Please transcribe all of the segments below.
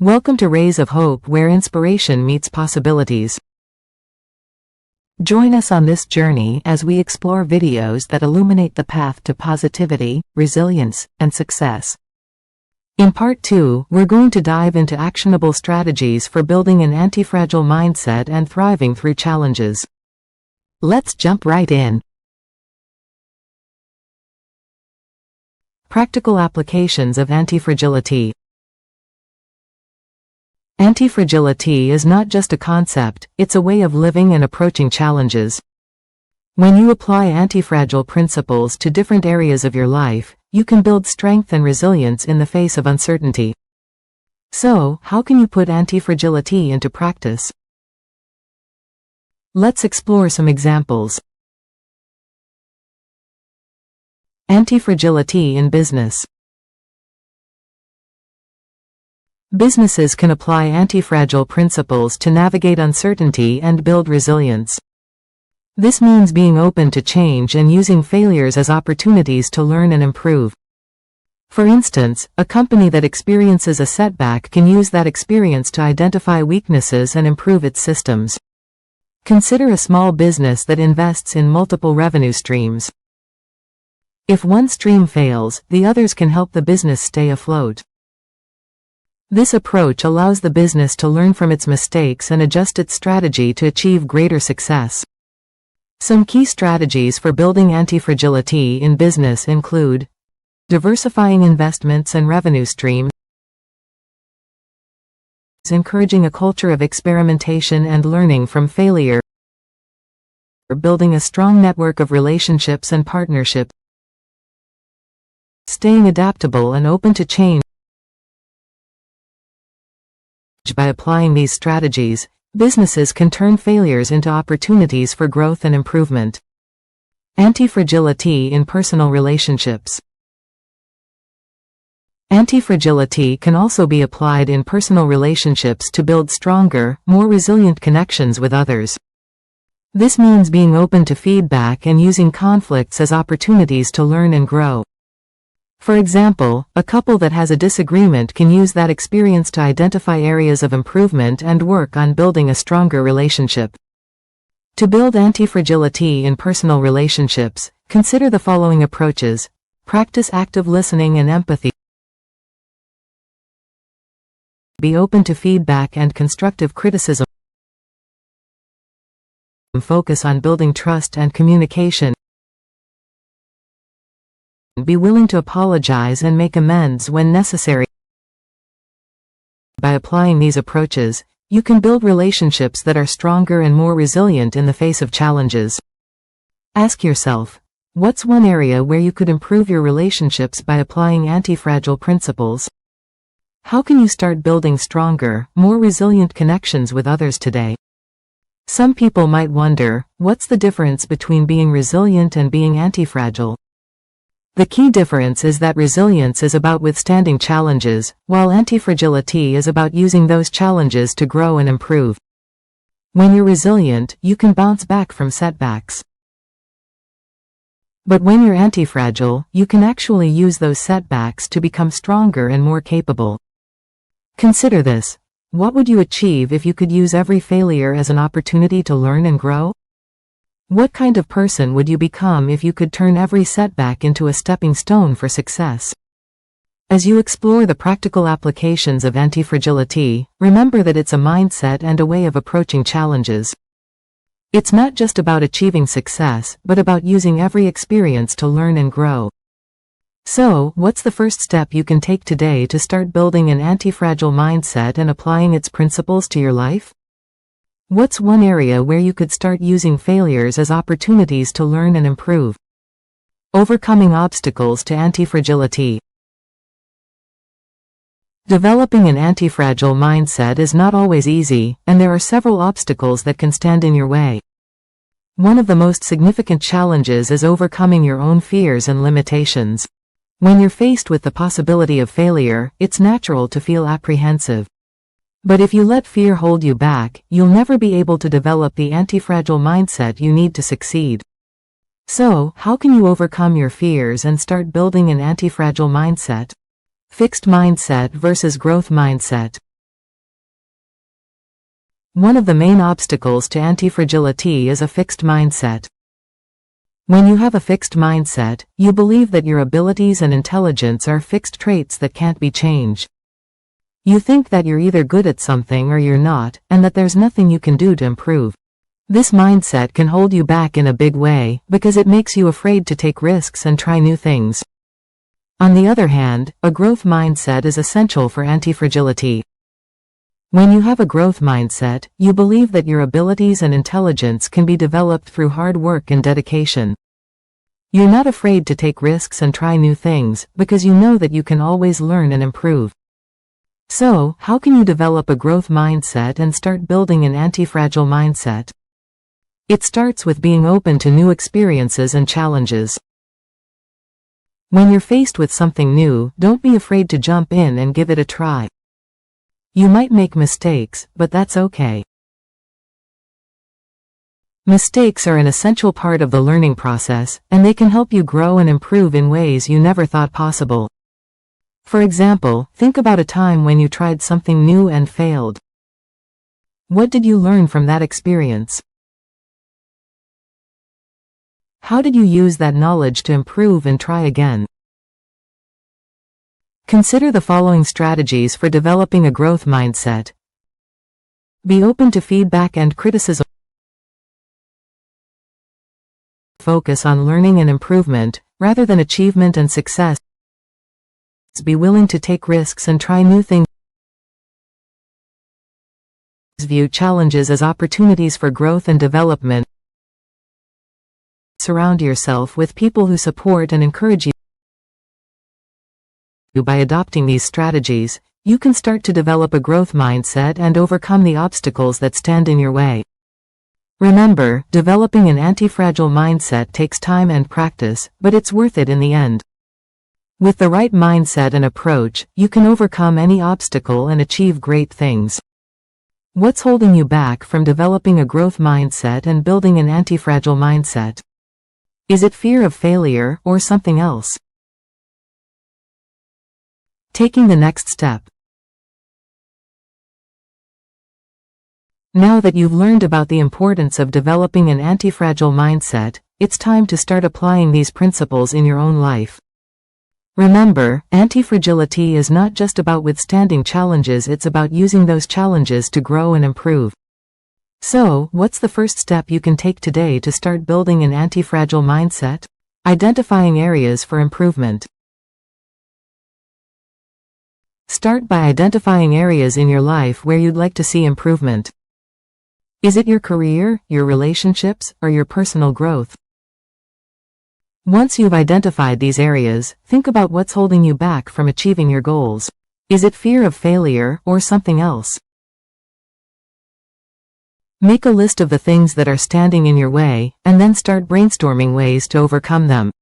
Welcome to Rays of Hope, where inspiration meets possibilities. Join us on this journey as we explore videos that illuminate the path to positivity, resilience, and success. In Part 2, we're going to dive into actionable strategies for building an anti-fragile mindset and thriving through challenges. Let's jump right in. Practical applications of anti-fragility. Anti-fragility is not just a concept, it's a way of living and approaching challenges. When you apply anti-fragile principles to different areas of your life, you can build strength and resilience in the face of uncertainty. So, how can you put anti-fragility into practice? Let's explore some examples. Anti-fragility in business. Businesses can apply anti-fragile principles to navigate uncertainty and build resilience. This means being open to change and using failures as opportunities to learn and improve. For instance, a company that experiences a setback can use that experience to identify weaknesses and improve its systems. Consider a small business that invests in multiple revenue streams. If one stream fails, the others can help the business stay afloat. This approach allows the business to learn from its mistakes and adjust its strategy to achieve greater success. Some key strategies for building anti-fragility in business include diversifying investments and revenue streams, encouraging a culture of experimentation and learning from failure, building a strong network of relationships and partnerships, staying adaptable and open to change. By applying these strategies, businesses can turn failures into opportunities for growth and improvement. Anti-fragility in personal relationships. Anti-fragility can also be applied in personal relationships to build stronger, more resilient connections with others. This means being open to feedback and using conflicts as opportunities to learn and grow. For example, a couple that has a disagreement can use that experience to identify areas of improvement and work on building a stronger relationship. To build anti-fragility in personal relationships, consider the following approaches. Practice active listening and empathy. Be open to feedback and constructive criticism. Focus on building trust and communication. Be willing to apologize and make amends when necessary. By applying these approaches, you can build relationships that are stronger and more resilient in the face of challenges. Ask yourself, what's one area where you could improve your relationships by applying anti-fragile principles? How can you start building stronger, more resilient connections with others today? Some people might wonder, what's the difference between being resilient and being anti-fragile? The key difference is that resilience is about withstanding challenges, while anti-fragility is about using those challenges to grow and improve. When you're resilient, you can bounce back from setbacks. But when you're anti-fragile, you can actually use those setbacks to become stronger and more capable. Consider this. What would you achieve if you could use every failure as an opportunity to learn and grow? What kind of person would you become if you could turn every setback into a stepping stone for success? As you explore the practical applications of anti-fragility, remember that it's a mindset and a way of approaching challenges. It's not just about achieving success, but about using every experience to learn and grow. So, what's the first step you can take today to start building an anti-fragile mindset and applying its principles to your life? What's one area where you could start using failures as opportunities to learn and improve? Overcoming obstacles to anti-fragility. Developing an anti-fragile mindset is not always easy, and there are several obstacles that can stand in your way. One of the most significant challenges is overcoming your own fears and limitations. When you're faced with the possibility of failure, it's natural to feel apprehensive. But if you let fear hold you back, you'll never be able to develop the anti-fragile mindset you need to succeed. So, how can you overcome your fears and start building an anti-fragile mindset? Fixed mindset versus growth mindset. One of the main obstacles to anti-fragility is a fixed mindset. When you have a fixed mindset, you believe that your abilities and intelligence are fixed traits that can't be changed. You think that you're either good at something or you're not, and that there's nothing you can do to improve. This mindset can hold you back in a big way, because it makes you afraid to take risks and try new things. On the other hand, a growth mindset is essential for anti-fragility. When you have a growth mindset, you believe that your abilities and intelligence can be developed through hard work and dedication. You're not afraid to take risks and try new things, because you know that you can always learn and improve. So, how can you develop a growth mindset and start building an anti-fragile mindset? It starts with being open to new experiences and challenges. When you're faced with something new, don't be afraid to jump in and give it a try. You might make mistakes, but that's okay. Mistakes are an essential part of the learning process, and they can help you grow and improve in ways you never thought possible. For example, think about a time when you tried something new and failed. What did you learn from that experience? How did you use that knowledge to improve and try again? Consider the following strategies for developing a growth mindset. Be open to feedback and criticism. Focus on learning and improvement, rather than achievement and success. Be willing to take risks and try new things. View challenges as opportunities for growth and development. Surround yourself with people who support and encourage you. By adopting these strategies, you can start to develop a growth mindset and overcome the obstacles that stand in your way. Remember, developing an anti-fragile mindset takes time and practice, but it's worth it in the end. With the right mindset and approach, you can overcome any obstacle and achieve great things. What's holding you back from developing a growth mindset and building an anti-fragile mindset? Is it fear of failure or something else? Taking the next step. Now that you've learned about the importance of developing an anti-fragile mindset, it's time to start applying these principles in your own life. Remember, anti-fragility is not just about withstanding challenges, it's about using those challenges to grow and improve. So, what's the first step you can take today to start building an anti-fragile mindset? Identifying areas for improvement. Start by identifying areas in your life where you'd like to see improvement. Is it your career, your relationships, or your personal growth? Once you've identified these areas, think about what's holding you back from achieving your goals. Is it fear of failure or something else? Make a list of the things that are standing in your way, and then start brainstorming ways to overcome them.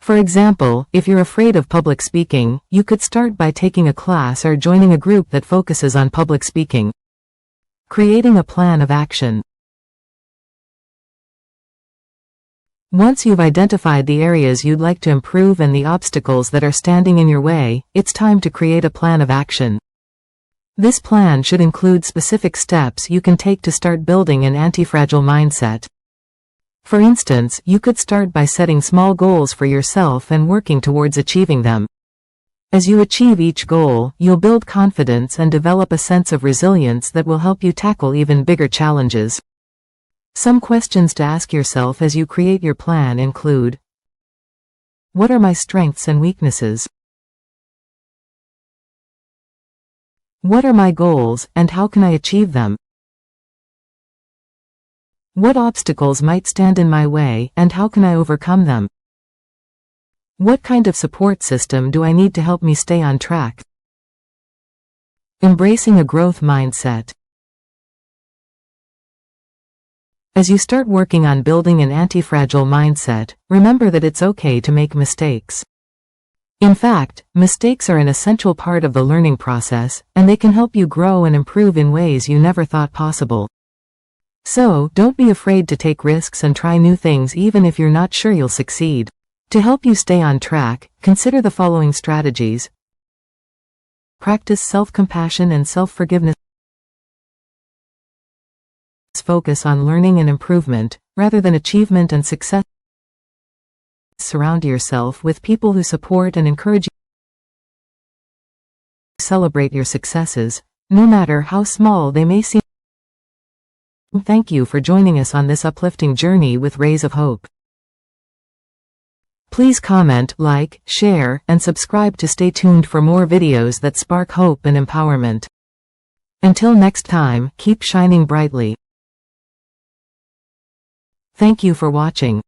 For example, if you're afraid of public speaking, you could start by taking a class or joining a group that focuses on public speaking. Creating a plan of action. Once you've identified the areas you'd like to improve and the obstacles that are standing in your way, it's time to create a plan of action. This plan should include specific steps you can take to start building an anti-fragile mindset. For instance, you could start by setting small goals for yourself and working towards achieving them. As you achieve each goal, you'll build confidence and develop a sense of resilience that will help you tackle even bigger challenges. Some questions to ask yourself as you create your plan include: what are my strengths and weaknesses? What are my goals, and how can I achieve them? What obstacles might stand in my way, and how can I overcome them? What kind of support system do I need to help me stay on track? Embracing a growth mindset. As you start working on building an anti-fragile mindset, remember that it's okay to make mistakes. In fact, mistakes are an essential part of the learning process, and they can help you grow and improve in ways you never thought possible. So, don't be afraid to take risks and try new things even if you're not sure you'll succeed. To help you stay on track, consider the following strategies. Practice self-compassion and self-forgiveness. focus on learning and improvement, rather than achievement and success. Surround yourself with people who support and encourage you. Celebrate your successes, no matter how small they may seem. Thank you for joining us on this uplifting journey with Rays of Hope. Please comment, like, share, and subscribe to stay tuned for more videos that spark hope and empowerment. Until next time, keep shining brightly. Thank you for watching.